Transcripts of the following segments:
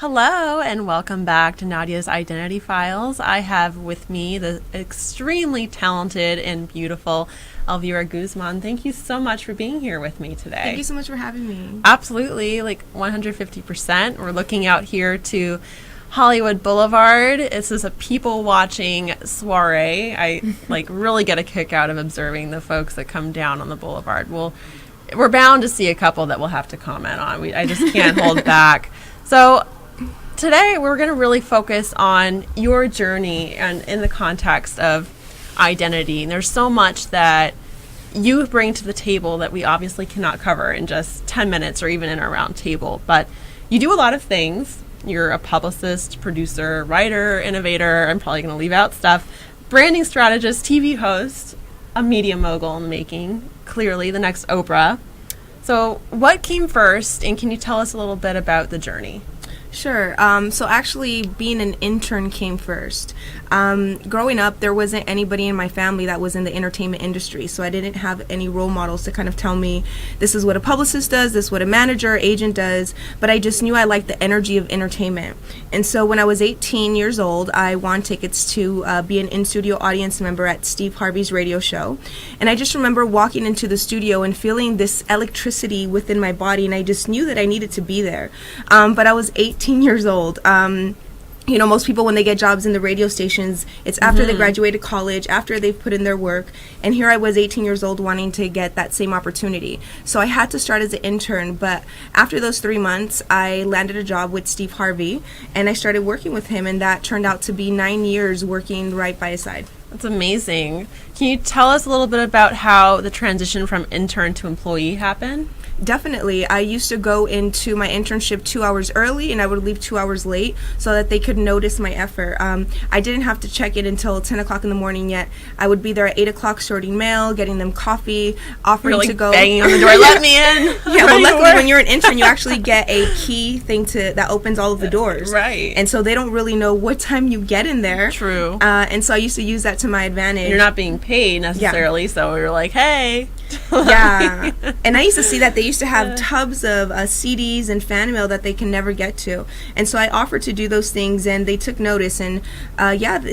Hello and welcome back to Nadya's Identity Files. I have with me the extremely talented and beautiful Elvira Guzman. Thank you so much for being here with me today. Thank you so much for having me. Absolutely, like 150%. We're looking out here to Hollywood Boulevard. This is a people-watching soiree. I really get a kick out of observing the folks that come down on the boulevard. We're bound to see a couple that we'll have to comment on. I just can't hold back. So today we're going to really focus on your journey and in the context of identity. And there's so much that you bring to the table that we obviously cannot cover in just 10 minutes or even in a round table. But you do a lot of things. You're a publicist, producer, writer, innovator. I'm probably going to leave out stuff. Branding strategist, TV host, a media mogul in the making. Clearly the next Oprah. So what came first, and can you tell us a little bit about the journey? Sure. So actually being an intern came first. Growing up, there wasn't anybody in my family that was in the entertainment industry, so I didn't have any role models to kind of tell me this is what a publicist does, this is what a manager or agent does, but I just knew I liked the energy of entertainment. And so when I was 18 years old, I won tickets to be an in-studio audience member at Steve Harvey's radio show. And I just remember walking into the studio and feeling this electricity within my body, and I just knew that I needed to be there. But I was 18 years old. Most people, when they get jobs in the radio stations, it's after they graduated college, after they've put in their work. And here I was 18 years old wanting to get that same opportunity. So I had to start as an intern. But after those 3 months, I landed a job with Steve Harvey, and I started working with him. And that turned out to be 9 years working right by his side. That's amazing. Can you tell us a little bit about how the transition from intern to employee happened? Definitely. I used to go into my internship 2 hours early, and I would leave 2 hours late so that they could notice my effort. I didn't have to check it until 10 o'clock in the morning yet. I would be there at 8 o'clock sorting mail, getting them coffee, offering to go. Banging on the door, let me in. Yeah, well, luckily when you're an intern, you actually get a key thing that opens all of the doors. Right. And so they don't really know what time you get in there. True. And so I used to use that to my advantage. You're not being paid necessarily, so you're like, hey. Yeah. And I used to see that they used to have tubs of CDs and fan mail that they can never get to. And so I offered to do those things, and they took notice. And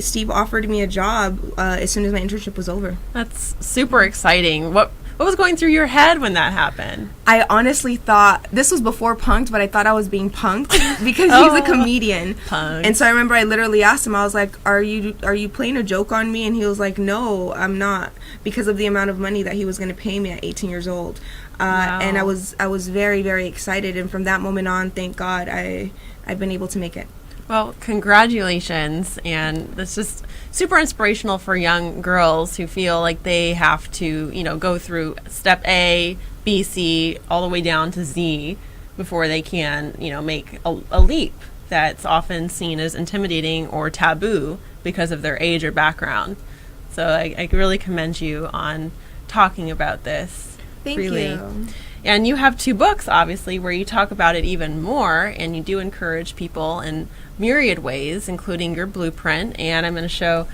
Steve offered me a job as soon as my internship was over. That's super exciting. What was going through your head when that happened? I honestly thought, this was before punked, but I thought I was being punked because he's a comedian. Punked. And so I remember I literally asked him, I was like, are you playing a joke on me? And he was like, no, I'm not, because of the amount of money that he was going to pay me at 18 years old. Wow. And I was very, very excited. And from that moment on, thank God, I've been able to make it. Well, congratulations, and that's just super inspirational for young girls who feel like they have to, go through step A, B, C, all the way down to Z before they can, make a leap that's often seen as intimidating or taboo because of their age or background. So I really commend you on talking about this. Thank freely. you. And you have 2 books, obviously, where you talk about it even more, and you do encourage people in myriad ways, including your blueprint. And I'm going to show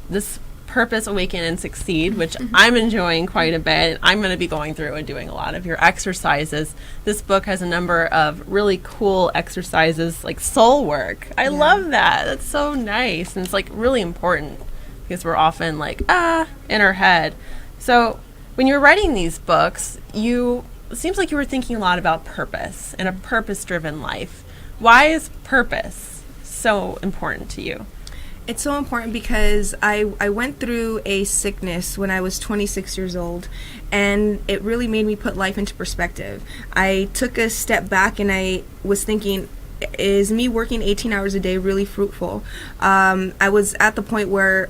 this Purpose, Awaken, and Succeed, which I'm enjoying quite a bit. I'm going to be going through and doing a lot of your exercises. This book has a number of really cool exercises, like soul work. I love that. That's so nice. And it's really important because we're often in our head. So when you were writing these books, it seems like you were thinking a lot about purpose and a purpose-driven life. Why is purpose so important to you? It's so important because I went through a sickness when I was 26 years old, and it really made me put life into perspective. I took a step back and I was thinking, is me working 18 hours a day really fruitful? I was at the point where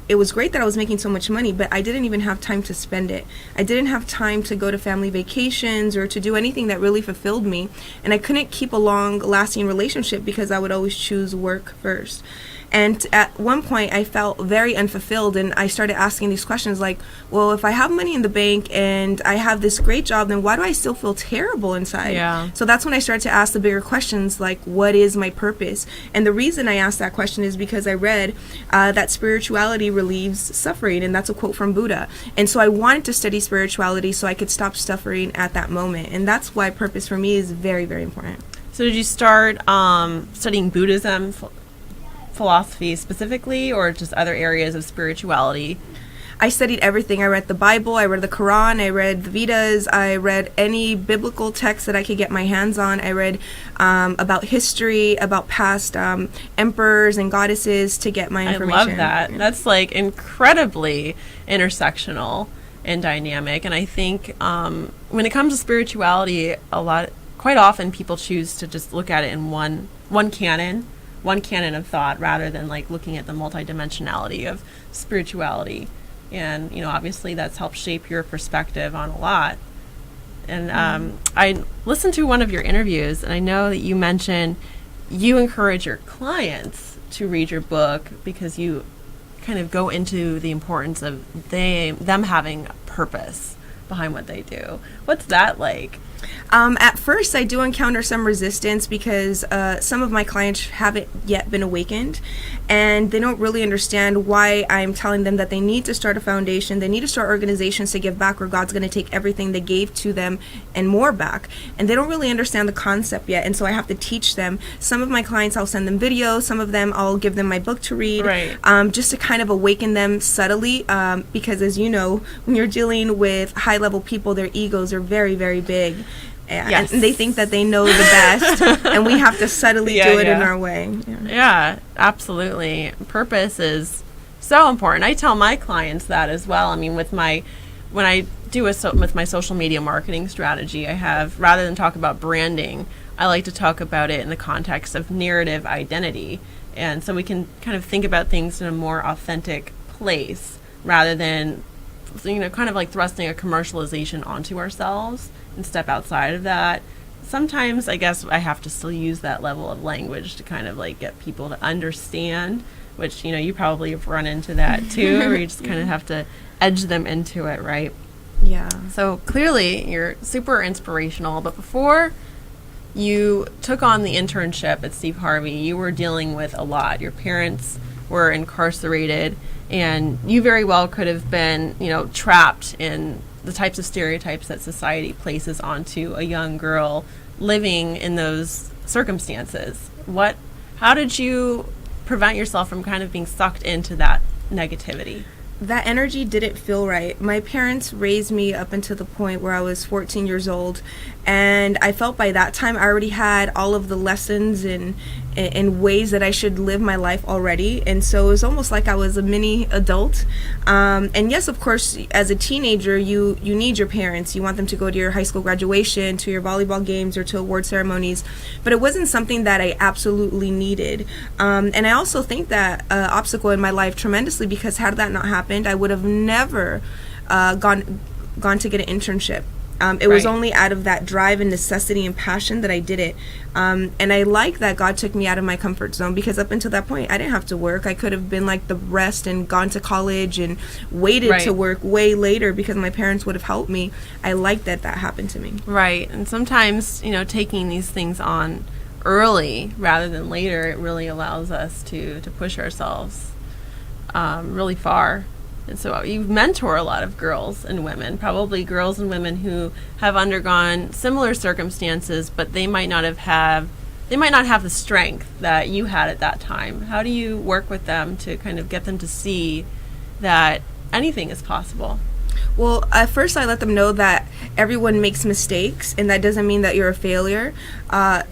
it was great that I was making so much money, but I didn't even have time to spend it. I didn't have time to go to family vacations or to do anything that really fulfilled me. And I couldn't keep a long-lasting relationship because I would always choose work first. And at one point, I felt very unfulfilled, and I started asking these questions like, well, if I have money in the bank and I have this great job, then why do I still feel terrible inside? Yeah. So that's when I started to ask the bigger questions like, what is my purpose? And the reason I asked that question is because I read that spirituality relieves suffering, and that's a quote from Buddha. And so I wanted to study spirituality so I could stop suffering at that moment. And that's why purpose for me is very, very important. So did you start studying Buddhism philosophy specifically, or just other areas of spirituality? I studied everything. I read the Bible, I read the Quran, I read the Vedas, I read any biblical text that I could get my hands on. I read about history, about past emperors and goddesses to get my information. I love that. Yeah. That's like incredibly intersectional and dynamic. And I think when it comes to spirituality, quite often people choose to just look at it in one canon of thought, rather than like looking at the multidimensionality of spirituality. And, obviously that's helped shape your perspective on a lot. And I listened to one of your interviews, and I know that you mentioned you encourage your clients to read your book because you kind of go into the importance of them having a purpose behind what they do. What's that like? At first, I do encounter some resistance because some of my clients haven't yet been awakened, and they don't really understand why I'm telling them that they need to start a foundation, they need to start organizations to give back, where God's going to take everything they gave to them and more back. And they don't really understand the concept yet, and so I have to teach them. Some of my clients, I'll send them videos, some of them I'll give them my book to read, right. Just to kind of awaken them subtly, because as you know, when you're dealing with high-level people, their egos are very, very big. Yes. And they think that they know the best, and we have to subtly do it in our way. Yeah, absolutely. Purpose is so important. I tell my clients that as well. I mean, when I do with my social media marketing strategy, I have, rather than talk about branding, I like to talk about it in the context of narrative identity. And so we can kind of think about things in a more authentic place, rather than, kind of like thrusting a commercialization onto ourselves and step outside of that. Sometimes I guess I have to still use that level of language to kind of like get people to understand, which, you probably have run into that too, where you just kind of have to edge them into it, right? Yeah. So clearly you're super inspirational, but before you took on the internship at Steve Harvey, you were dealing with a lot. Your parents were incarcerated, and you very well could have been, trapped in the types of stereotypes that society places onto a young girl living in those circumstances. How did you prevent yourself from kind of being sucked into that negativity? That energy didn't feel right. My parents raised me up until the point where I was 14 years old, and I felt by that time I already had all of the lessons and ways that I should live my life already, and so it was almost like I was a mini adult. And yes, of course, as a teenager, you need your parents. You want them to go to your high school graduation, to your volleyball games, or to award ceremonies, but it wasn't something that I absolutely needed. And I also think that obstacle in my life tremendously, because had that not happened, I would have never gone to get an internship. It was only out of that drive and necessity and passion that I did it. And I like that God took me out of my comfort zone, because up until that point, I didn't have to work. I could have been like the rest and gone to college and waited to work way later, because my parents would have helped me. I like that happened to me. Right. And sometimes, taking these things on early rather than later, it really allows us to push ourselves really far. And so you mentor a lot of girls and women, probably girls and women who have undergone similar circumstances, but they might not have the strength that you had at that time. How do you work with them to kind of get them to see that anything is possible? Well, at first I let them know that everyone makes mistakes, and that doesn't mean that you're a failure.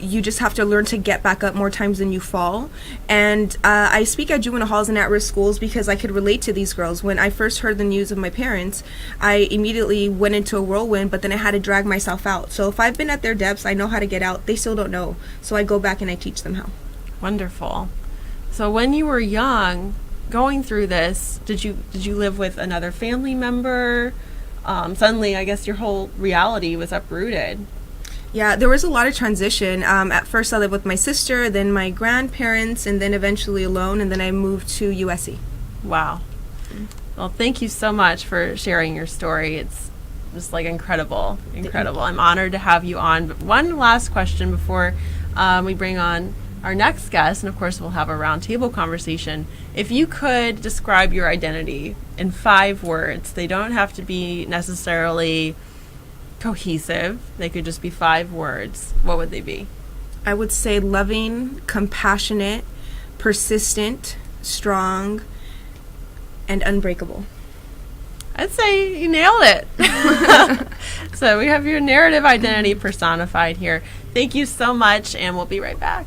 You just have to learn to get back up more times than you fall. And I speak at juvenile halls and at-risk schools because I could relate to these girls. When I first heard the news of my parents, I immediately went into a whirlwind, but then I had to drag myself out. So if I've been at their depths, I know how to get out. They still don't know. So I go back and I teach them how. Wonderful. So when you were young, going through this, did you live with another family member? Suddenly, I guess your whole reality was uprooted. Yeah, there was a lot of transition. At first, I lived with my sister, then my grandparents, and then eventually alone, and then I moved to USC. Wow. Well, thank you so much for sharing your story. It's just like incredible. I'm honored to have you on. But one last question before we bring on our next guest, and of course we'll have a roundtable conversation. If you could describe your identity in 5 words, they don't have to be necessarily cohesive, they could just be 5 words, what would they be? I would say loving, compassionate, persistent, strong, and unbreakable. I'd say you nailed it. So we have your narrative identity personified here. Thank you so much, and we'll be right back.